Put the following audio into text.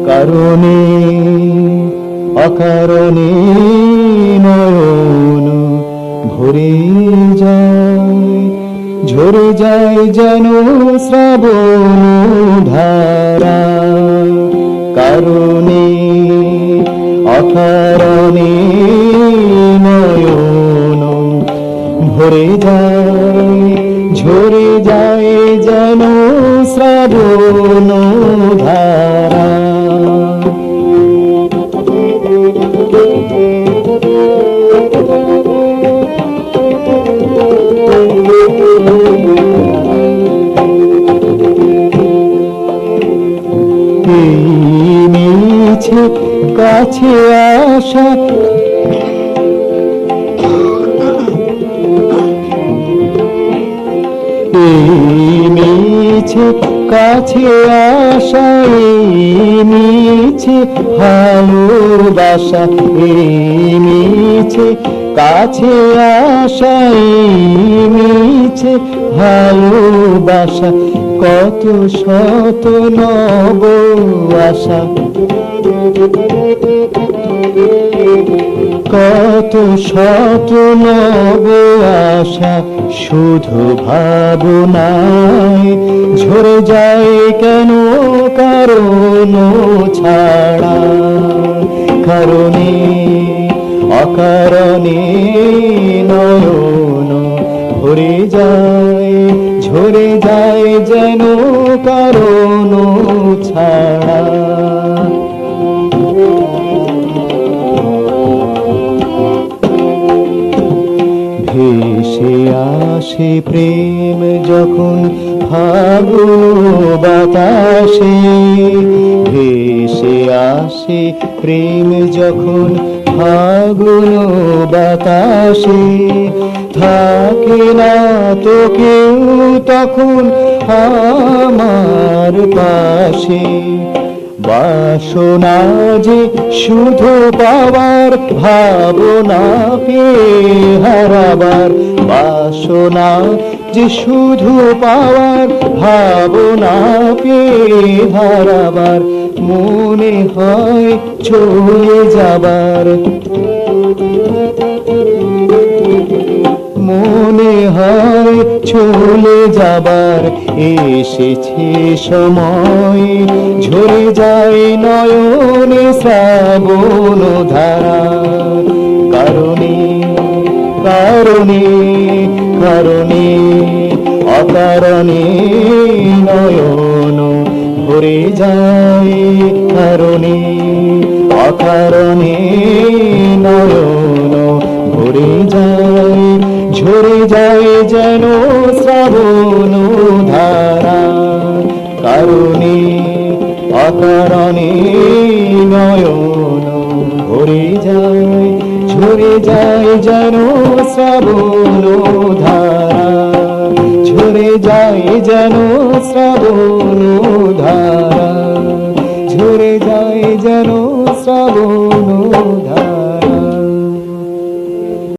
কারণে অকারণে নয়ন ভরে যায়, ঝরে যায় যেন শ্রাবণ ধারা। কারণে অকারণে নয়ন ভরে যায়, ঝরে যায় যেন শ্রাবণ ধারা। মিছে কাছে আসা, মিছে কাছে আসা, মিছে ভালোবাসা, মিছে কাছে আসা, মিছে ভালোবাসা। কত শত নব আশা, কত শত নব আশা শুধু ভাবনায় ঝরে যায় কেন কারণ ছাড়া। কারণে অকারণে নয়ন ভরে যায়, ঝরে যায় যেন কারণ ছাড়া। ভেসে আসে প্রেম যখন ফাগুন বাতাসে, ভেসে আসে প্রেম যখন ফাগুন বাতাসে। থাকে না তো কেউ তখন আমার পাশে, বাসনা যে শুধু পাওয়ার, ভাবনা পেয়ে হারাবার। বাসনা যে শুধু পাওয়ার, ভাবনা পেয়ে হারাবার। মনে হয় চলে যাবার, মনে হয় চলে যাবার। এসেছে সময় ঝরে যায় নয়নে শ্রাবণ ধারা। কারণে কারণে কারণে অকারণে নয়ন ভরে যায়। কারণে অকারণে নয়ন ভরে যায়, ঝরে যায় যেন শ্রাবণ ধারা। কারণে অকারণে নয়ন ভরে যায়, ঝরে যায় যেন শ্রাবণ ধারা। ঝরে যায় যেন শ্রাবণ ধারা, ঝরে যায় যেন শ্রাবণ